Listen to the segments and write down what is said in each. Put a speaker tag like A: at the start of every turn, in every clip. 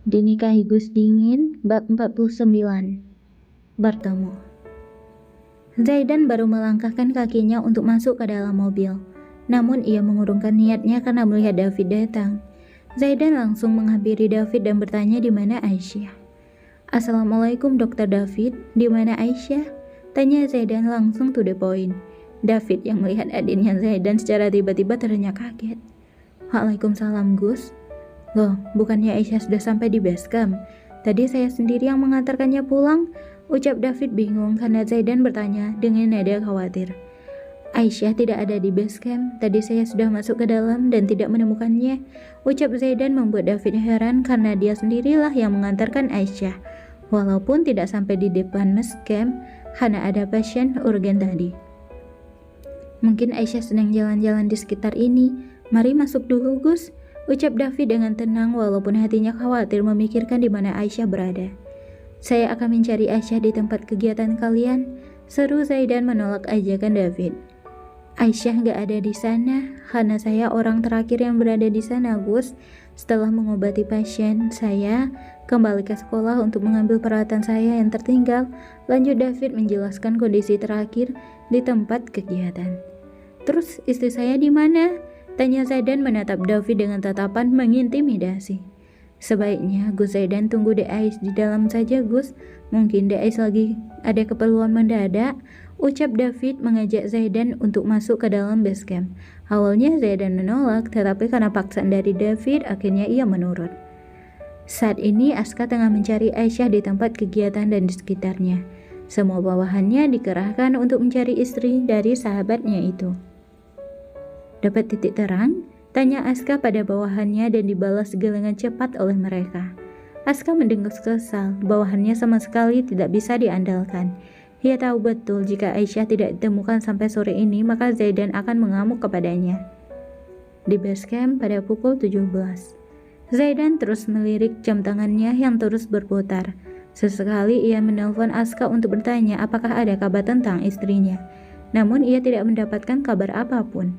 A: Dinikahi Gus Dingin, bab 49. Bertemu. Zaidan baru melangkahkan kakinya untuk masuk ke dalam mobil. Namun ia mengurungkan niatnya karena melihat David datang. Zaidan langsung menghampiri David dan bertanya di mana Aisyah. Assalamualaikum Dr. David, di mana Aisyah? Tanya Zaidan langsung to the point. David yang melihat adiknya Zaidan secara tiba-tiba ternyata kaget. Waalaikumsalam Gus. Loh, bukannya Aisyah sudah sampai di base camp? Tadi saya sendiri yang mengantarkannya pulang, ucap David bingung karena Zaidan bertanya dengan nada khawatir. Aisyah tidak ada di base camp, tadi saya sudah masuk ke dalam dan tidak menemukannya, ucap Zaidan membuat David heran karena dia sendirilah yang mengantarkan Aisyah. Walaupun tidak sampai di depan base camp, karena ada pasien urgen tadi. Mungkin Aisyah sedang jalan-jalan di sekitar ini, mari masuk dulu Gus, ucap David dengan tenang walaupun hatinya khawatir memikirkan di mana Aisyah berada. Saya akan mencari Aisyah di tempat kegiatan kalian, seru Zaidan menolak ajakan David. Aisyah gak ada di sana, karena saya orang terakhir yang berada di sana Gus. Setelah mengobati pasien, saya kembali ke sekolah untuk mengambil peralatan saya yang tertinggal. Lanjut David menjelaskan kondisi terakhir di tempat kegiatan. Terus istri saya di mana? Tanya Zaidan menatap David dengan tatapan mengintimidasi. Sebaiknya Gus Zaidan tunggu Ais di dalam saja Gus. Mungkin Ais lagi ada keperluan mendadak, ucap David mengajak Zaidan untuk masuk ke dalam base camp. Awalnya Zaidan menolak, tetapi karena paksaan dari David, akhirnya ia menurut. Saat ini Aska tengah mencari Aisyah di tempat kegiatan dan di sekitarnya. Semua bawahannya dikerahkan untuk mencari istri dari sahabatnya itu. Dapat titik terang? Tanya Aska pada bawahannya dan dibalas dengan cepat oleh mereka. Aska mendengus kesal, bawahannya sama sekali tidak bisa diandalkan. Ia tahu betul jika Aisyah tidak ditemukan sampai sore ini, maka Zaidan akan mengamuk kepadanya. Di base camp pada pukul 17. Zaidan terus melirik jam tangannya yang terus berputar. Sesekali ia menelpon Aska untuk bertanya apakah ada kabar tentang istrinya. Namun ia tidak mendapatkan kabar apapun.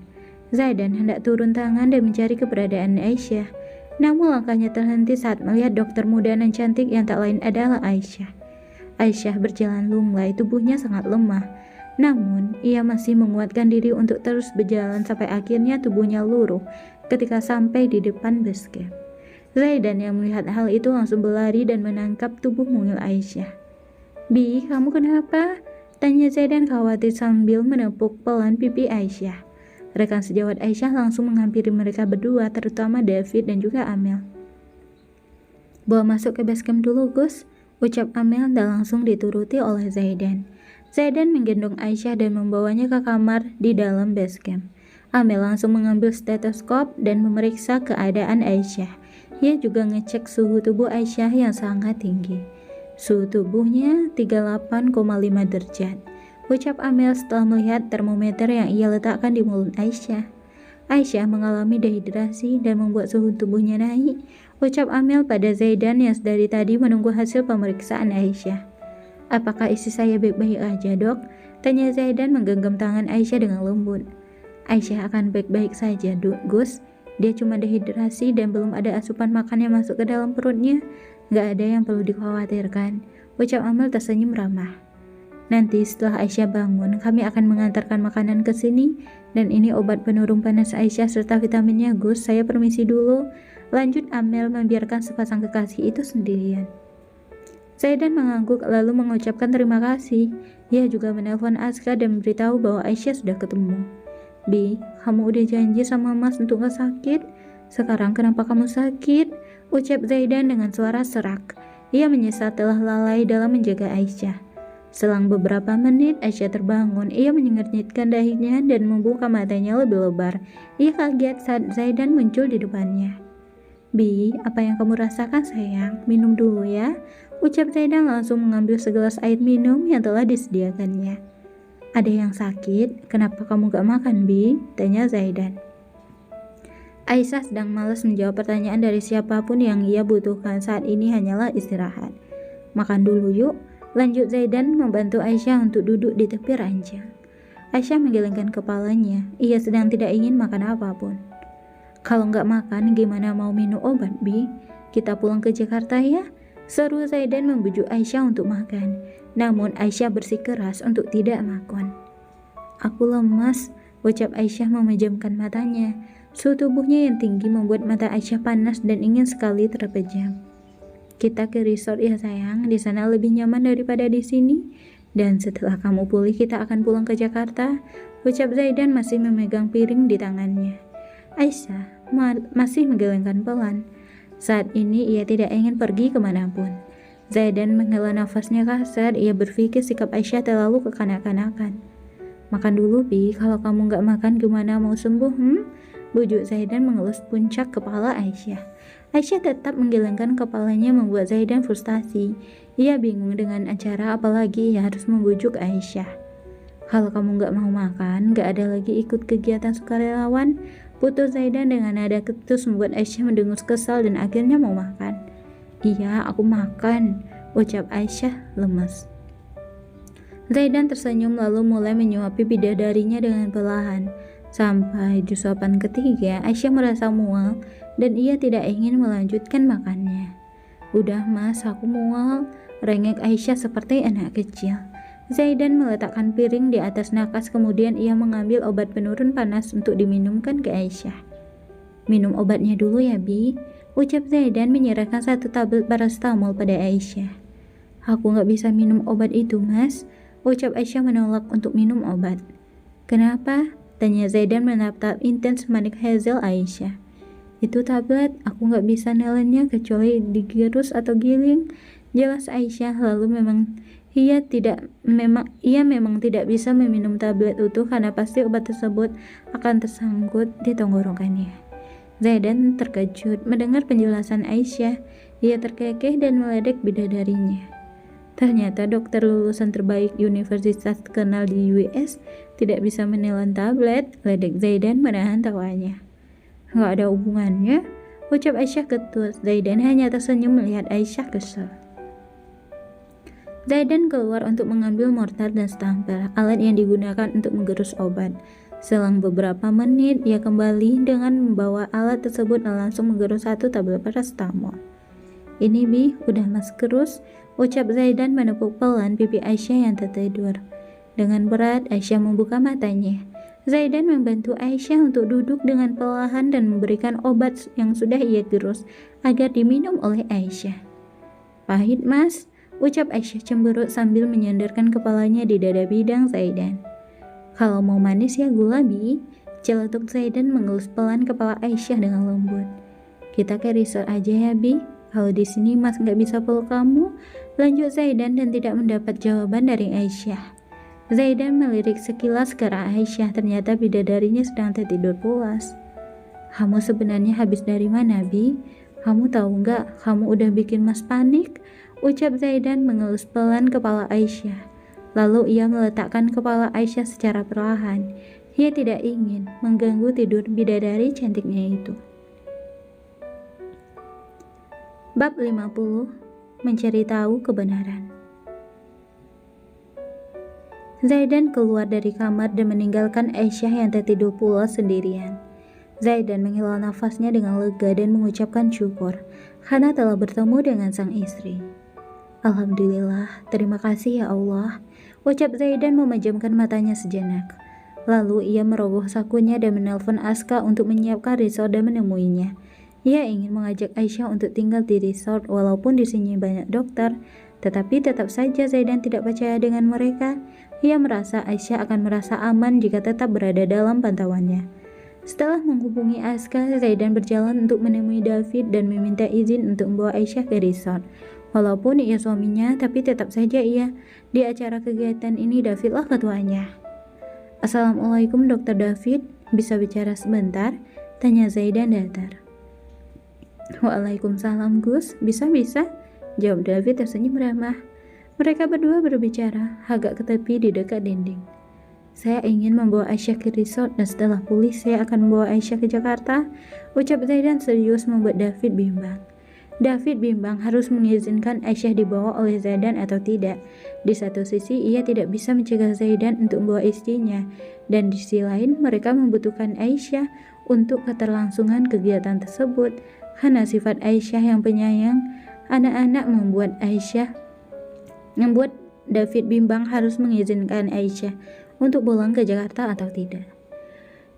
A: Zaidan hendak turun tangan dan mencari keberadaan Aisyah. Namun langkahnya terhenti saat melihat dokter muda dan cantik yang tak lain adalah Aisyah. Aisyah berjalan lunglai, tubuhnya sangat lemah. Namun, ia masih menguatkan diri untuk terus berjalan sampai akhirnya tubuhnya luruh ketika sampai di depan base camp. Zaidan yang melihat hal itu langsung berlari dan menangkap tubuh mungil Aisyah. Bi, kamu kenapa? Tanya Zaidan khawatir sambil menepuk pelan pipi Aisyah. Rekan sejawat Aisyah langsung menghampiri mereka berdua, terutama David dan juga Amel. Bawa masuk ke base camp dulu Gus, ucap Amel dan langsung dituruti oleh Zaidan. Zaidan menggendong Aisyah dan membawanya ke kamar di dalam base camp. Amel langsung mengambil stetoskop dan memeriksa keadaan Aisyah. Ia juga ngecek suhu tubuh Aisyah yang sangat tinggi. Suhu tubuhnya 38,5 derajat. Ucap Amel setelah melihat termometer yang ia letakkan di mulut Aisyah. Aisyah mengalami dehidrasi dan membuat suhu tubuhnya naik. Ucap Amel pada Zaidan yang dari tadi menunggu hasil pemeriksaan Aisyah. Apakah istri saya baik-baik aja dok? Tanya Zaidan menggenggam tangan Aisyah dengan lembut. Aisyah akan baik-baik saja Gus. Dia cuma dehidrasi dan belum ada asupan makan yang masuk ke dalam perutnya. Gak ada yang perlu dikhawatirkan. Ucap Amel tersenyum ramah. Nanti setelah Aisyah bangun, kami akan mengantarkan makanan ke sini. Dan ini obat penurun panas Aisyah serta vitaminnya Gus. Saya permisi dulu. Lanjut Amel membiarkan sepasang kekasih itu sendirian. Zaidan mengangguk lalu mengucapkan terima kasih. Ia juga menelpon Aska dan memberitahu bahwa Aisyah sudah ketemu. Bi, kamu udah janji sama Mas untuk gak sakit? Sekarang kenapa kamu sakit? Ucap Zaidan dengan suara serak. Ia menyesal telah lalai dalam menjaga Aisyah. Selang beberapa menit, Aisyah terbangun. Ia menyengat-nyitkan dahinya dan membuka matanya lebih lebar. Ia kaget saat Zaidan muncul di depannya. Bi, apa yang kamu rasakan sayang? Minum dulu ya. Ucap Zaidan langsung mengambil segelas air minum yang telah disediakannya. Ada yang sakit? Kenapa kamu gak makan, Bi? Tanya Zaidan. Aisyah sedang malas menjawab pertanyaan dari siapapun yang ia butuhkan saat ini hanyalah istirahat. Makan dulu yuk. Lanjut Zaidan membantu Aisyah untuk duduk di tepi ranjang. Aisyah menggelengkan kepalanya. Ia sedang tidak ingin makan apapun. Kalau nggak makan, gimana mau minum obat, Bi? Kita pulang ke Jakarta ya, seru Zaidan membujuk Aisyah untuk makan. Namun Aisyah bersikeras untuk tidak makan. Aku lemas, ucap Aisyah memejamkan matanya. Suhu tubuhnya yang tinggi membuat mata Aisyah panas dan ingin sekali terpejam. Kita ke resort ya sayang, di sana lebih nyaman daripada di sini. Dan setelah kamu pulih kita akan pulang ke Jakarta, ucap Zaidan masih memegang piring di tangannya. Aisyah masih menggelengkan pelan. Saat ini ia tidak ingin pergi kemanapun. Zaidan menghela nafasnya kasar, ia berpikir sikap Aisyah terlalu kekanak-kanakan. Makan dulu Bi, kalau kamu gak makan gimana mau sembuh? Bujuk Zaidan mengelus puncak kepala Aisyah. Aisyah tetap menggelengkan kepalanya membuat Zaidan frustasi. Ia bingung dengan acara apalagi ia harus membujuk Aisyah. Kalau kamu gak mau makan, gak ada lagi ikut kegiatan sukarelawan, putus Zaidan dengan nada ketus membuat Aisyah mendengus kesal dan akhirnya mau makan. Iya, aku makan, ucap Aisyah lemas. Zaidan tersenyum lalu mulai menyuapi bidadarinya dengan perlahan. Sampai di suapan ketiga, Aisyah merasa mual dan ia tidak ingin melanjutkan makannya. Udah mas, aku mual, rengek Aisyah seperti anak kecil. Zaidan meletakkan piring di atas nakas, kemudian ia mengambil obat penurun panas untuk diminumkan ke Aisyah. Minum obatnya dulu ya Bi, ucap Zaidan menyerahkan satu tablet paracetamol pada Aisyah. Aku gak bisa minum obat itu mas, ucap Aisyah menolak untuk minum obat. Kenapa? Tanya Zaidan menatap intens manik hazel Aisyah. Itu tablet, aku gak bisa nelennya kecuali digerus atau giling, jelas Aisyah. Lalu ia memang tidak bisa meminum tablet utuh karena pasti obat tersebut akan tersangkut di tenggorokannya. Zaidan terkejut mendengar penjelasan Aisyah. Ia terkekeh dan meledek bidadarinya. Ternyata dokter lulusan terbaik universitas terkenal di US tidak bisa menelan tablet, ledek Zaidan menahan tawanya. Gak ada hubungannya, ucap Aisyah ketus. Zaidan hanya tersenyum melihat Aisyah kesal. Zaidan keluar untuk mengambil mortar dan stamper, alat yang digunakan untuk menggerus obat. Selang beberapa menit, ia kembali dengan membawa alat tersebut dan langsung menggerus satu tablet paracetamol. Ini Bi, udah mas gerus, ucap Zaidan menepuk pelan pipi Aisyah yang tertidur. Dengan berat, Aisyah membuka matanya. Zaidan membantu Aisyah untuk duduk dengan perlahan dan memberikan obat yang sudah ia gerus agar diminum oleh Aisyah. Pahit mas, ucap Aisyah cemberut sambil menyandarkan kepalanya di dada bidang Zaidan. Kalau mau manis ya gula Bi, celetuk Zaidan mengelus pelan kepala Aisyah dengan lembut. Kita ke resort aja ya Bi, kalau di sini mas nggak bisa peluk kamu, lanjut Zaidan dan tidak mendapat jawaban dari Aisyah. Zaidan melirik sekilas ke arah Aisyah, ternyata bidadarinya sedang tertidur pulas. Kamu sebenarnya habis dari mana Bi? Kamu tahu nggak, kamu udah bikin mas panik, ucap Zaidan mengelus pelan kepala Aisyah. Lalu ia meletakkan kepala Aisyah secara perlahan. Ia tidak ingin mengganggu tidur bidadari cantiknya itu. Bab 50. Mencari tahu kebenaran. Zaidan keluar dari kamar dan meninggalkan Aisyah yang tertidur pulas sendirian. Zaidan menghela nafasnya dengan lega dan mengucapkan syukur karena telah bertemu dengan sang istri. Alhamdulillah, terima kasih ya Allah, ucap Zaidan memejamkan matanya sejenak. Lalu ia merogoh sakunya dan menelpon Aska untuk menyiapkan resort dan menemuinya. Ia ingin mengajak Aisyah untuk tinggal di resort walaupun di sini banyak dokter, tetapi tetap saja Zaidan tidak percaya dengan mereka. Ia merasa Aisyah akan merasa aman jika tetap berada dalam pantauannya. Setelah menghubungi Aska, Zaidan berjalan untuk menemui David dan meminta izin untuk membawa Aisyah ke resort. Walaupun ia suaminya, tapi tetap saja di acara kegiatan ini Davidlah ketuanya. Assalamualaikum Dr. David, bisa bicara sebentar? Tanya Zaidan datar. Waalaikumsalam Gus, bisa, jawab David tersenyum ramah. Mereka berdua berbicara, agak ke tepi di dekat dinding. Saya ingin membawa Aisyah ke resort dan setelah pulih saya akan membawa Aisyah ke Jakarta, ucap Zaidan serius membuat David bimbang. David bimbang harus mengizinkan Aisyah dibawa oleh Zaidan atau tidak. Di satu sisi ia tidak bisa mencegah Zaidan untuk membawa istrinya, dan di sisi lain mereka membutuhkan Aisyah untuk keterlangsungan kegiatan tersebut. Karena sifat Aisyah yang penyayang anak-anak membuat David bimbang harus mengizinkan Aisyah untuk pulang ke Jakarta atau tidak.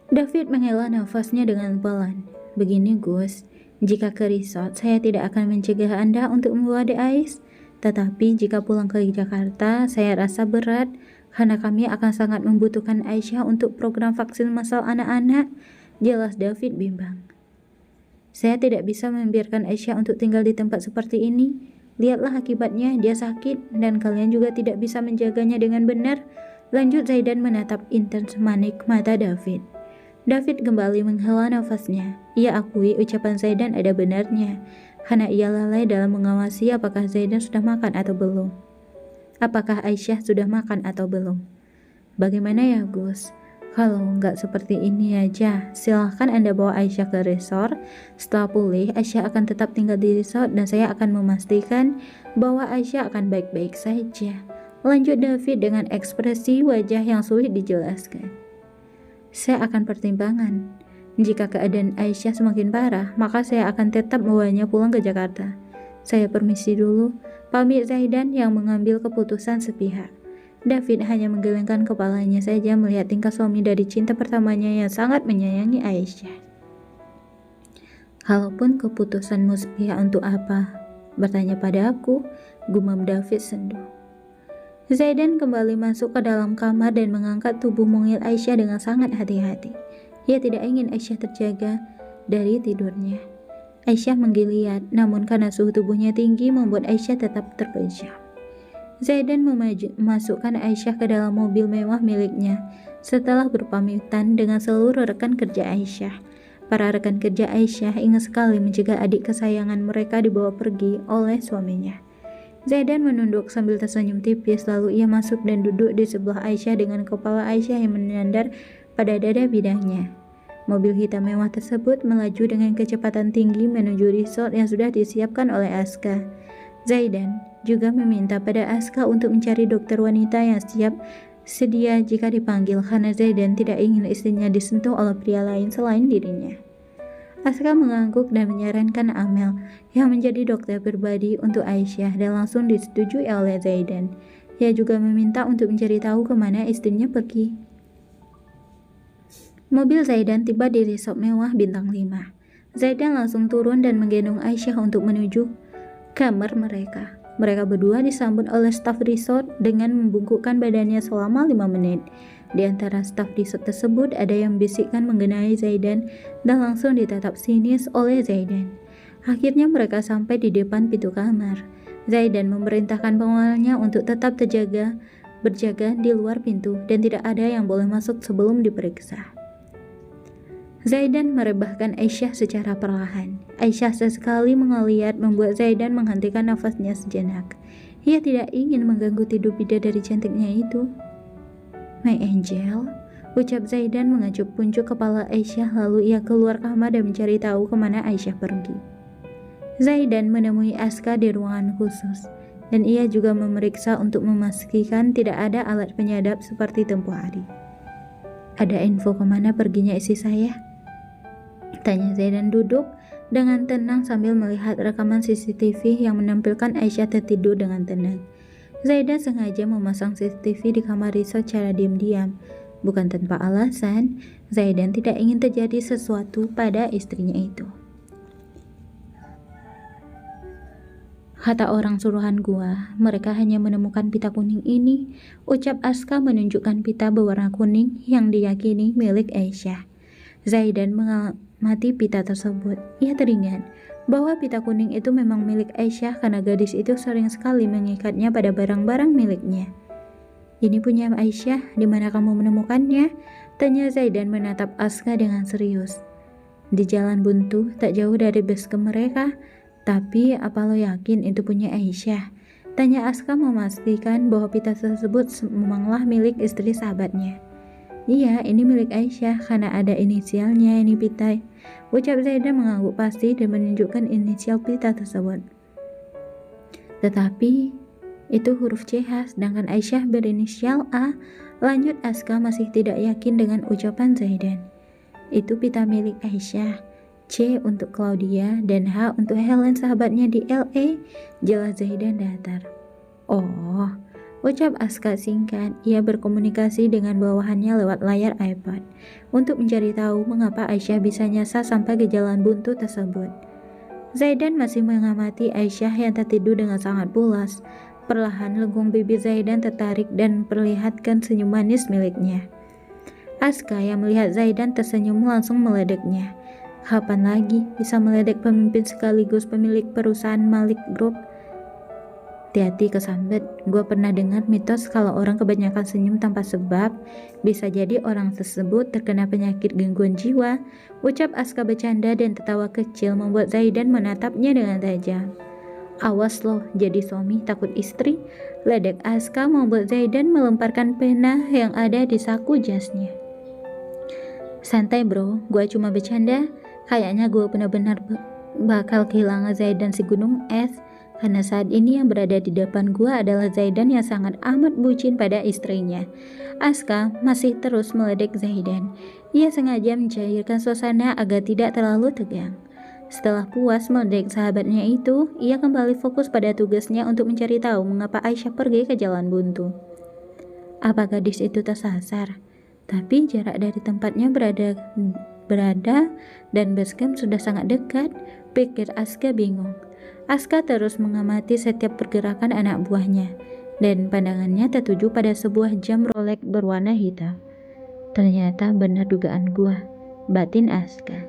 A: David menghela nafasnya dengan pelan. Begini Gus, jika ke resort saya tidak akan mencegah Anda untuk membawa The Ais. Tetapi jika pulang ke Jakarta saya rasa berat karena kami akan sangat membutuhkan Aisyah untuk program vaksin masal anak-anak. Jelas David bimbang. Saya tidak bisa membiarkan Aisyah untuk tinggal di tempat seperti ini. Lihatlah akibatnya, dia sakit dan kalian juga tidak bisa menjaganya dengan benar. Lanjut Zaidan menatap intens manik mata David. David kembali menghela nafasnya. Ia akui ucapan Zaidan ada benarnya, karena ia lalai dalam mengawasi apakah Zaidan sudah makan atau belum. Apakah Aisyah sudah makan atau belum? Bagaimana ya Gus? Kalau nggak seperti ini aja, silahkan Anda bawa Aisyah ke resort. Setelah pulih, Aisyah akan tetap tinggal di resort dan saya akan memastikan bahwa Aisyah akan baik-baik saja. Lanjut David dengan ekspresi wajah yang sulit dijelaskan. Saya akan pertimbangkan. Jika keadaan Aisyah semakin parah, maka saya akan tetap membawanya pulang ke Jakarta. Saya permisi dulu, pamit Zaidan yang mengambil keputusan sepihak. David hanya menggelengkan kepalanya saja melihat tingkah suami dari cinta pertamanya yang sangat menyayangi Aisyah. Kalaupun keputusanmu sepihak untuk apa? Bertanya pada aku, gumam David sendu. Zaidan kembali masuk ke dalam kamar dan mengangkat tubuh mungil Aisyah dengan sangat hati-hati. Ia tidak ingin Aisyah terjaga dari tidurnya. Aisyah menggeliat, namun karena suhu tubuhnya tinggi membuat Aisyah tetap terpejam. Zaidan memasukkan Aisyah ke dalam mobil mewah miliknya setelah berpamitan dengan seluruh rekan kerja Aisyah. Para rekan kerja Aisyah ingin sekali mencegah adik kesayangan mereka dibawa pergi oleh suaminya. Zaidan menunduk sambil tersenyum tipis, lalu ia masuk dan duduk di sebelah Aisyah dengan kepala Aisyah yang menyandar pada dada bidangnya. Mobil hitam mewah tersebut melaju dengan kecepatan tinggi menuju resort yang sudah disiapkan oleh Aska. Zaidan juga meminta pada Aska untuk mencari dokter wanita yang sedia jika dipanggil karena Zaidan tidak ingin istrinya disentuh oleh pria lain selain dirinya. Aska mengangguk dan menyarankan Amel yang menjadi dokter pribadi untuk Aisyah dan langsung disetujui oleh Zaidan. Ia juga meminta untuk mencari tahu kemana istrinya pergi. Mobil Zaidan tiba di resort mewah bintang 5. Zaidan langsung turun dan menggendong Aisyah untuk menuju kamar mereka. Mereka berdua disambut oleh staf resort dengan membungkukkan badannya selama 5 menit. Di antara staf resort tersebut ada yang bisikkan mengenai Zaidan dan langsung ditatap sinis oleh Zaidan. Akhirnya mereka sampai di depan pintu kamar. Zaidan memerintahkan pengawalnya untuk tetap berjaga di luar pintu dan tidak ada yang boleh masuk sebelum diperiksa. Zaidan merebahkan Aisyah secara perlahan. Aisyah sesekali mengeliat membuat Zaidan menghentikan nafasnya sejenak. Ia tidak ingin mengganggu tidur bidadari cantiknya itu. My angel, ucap Zaidan mengacup puncuk kepala Aisyah lalu ia keluar kamar dan mencari tahu kemana Aisyah pergi. Zaidan menemui Aska di ruangan khusus dan ia juga memeriksa untuk memastikan tidak ada alat penyadap seperti tempoh hari. Ada info kemana perginya istri saya? Tanya Zaidan duduk dengan tenang sambil melihat rekaman CCTV yang menampilkan Aisyah tertidur dengan tenang. Zaidan sengaja memasang CCTV di kamar resort secara diam-diam. Bukan tanpa alasan, Zaidan tidak ingin terjadi sesuatu pada istrinya itu. Kata orang suruhan gua, mereka hanya menemukan pita kuning ini, ucap Aska menunjukkan pita berwarna kuning yang diyakini milik Aisyah. Zaidan mengamati pita tersebut. Ia teringat bahwa pita kuning itu memang milik Aisyah karena gadis itu sering sekali mengikatnya pada barang-barang miliknya. Ini punya Aisyah, di mana kamu menemukannya? Tanya Zaidan menatap Aska dengan serius. Di jalan buntu, tak jauh dari base camp mereka. Tapi apa lo yakin itu punya Aisyah? Tanya Aska memastikan bahwa pita tersebut memanglah milik istri sahabatnya. Iya, ini milik Aisyah karena ada inisialnya ini pita. Ucap Zaidan mengangguk pasti dan menunjukkan inisial pita tersebut. Tetapi itu huruf CH sedangkan Aisyah berinisial A. Lanjut Aska masih tidak yakin dengan ucapan Zaidan. Itu pita milik Aisyah. C untuk Claudia, dan H untuk Helen sahabatnya di LA. Jelas Zaidan datar. Oh, ucap Aska singkat. Ia berkomunikasi dengan bawahannya lewat layar iPad untuk mencari tahu mengapa Aisyah bisa nyasar sampai ke jalan buntu tersebut. Zaidan masih mengamati Aisyah yang tertidur dengan sangat pulas. Perlahan lengkung bibir Zaidan tertarik dan perlihatkan senyum manis miliknya. Aska yang melihat Zaidan tersenyum langsung meledeknya. Kapan lagi bisa meledek pemimpin sekaligus pemilik perusahaan Malik Group? Hati-hati kesambet, gue pernah dengar mitos kalau orang kebanyakan senyum tanpa sebab, bisa jadi orang tersebut terkena penyakit gangguan jiwa. Ucap Aska bercanda dan tertawa kecil membuat Zaidan menatapnya dengan tajam. Awas loh, jadi suami takut istri. Ledek Aska membuat Zaidan melemparkan pena yang ada di saku jasnya. Santai bro, gue cuma bercanda. Kayaknya gue benar-benar bakal kehilangan Zaidan si gunung es. Karena saat ini yang berada di depan gue adalah Zaidan yang sangat amat bucin pada istrinya. Aska masih terus meledek Zaidan. Ia sengaja mencairkan suasana agar tidak terlalu tegang. Setelah puas meledek sahabatnya itu, ia kembali fokus pada tugasnya untuk mencari tahu mengapa Aisyah pergi ke jalan buntu. Apa gadis itu tersasar? Tapi jarak dari tempatnya berada dan basecamp sudah sangat dekat, pikir Aska bingung. Aska terus mengamati setiap pergerakan anak buahnya, dan pandangannya tertuju pada sebuah jam Rolex berwarna hitam. Ternyata benar dugaan gua, batin Aska.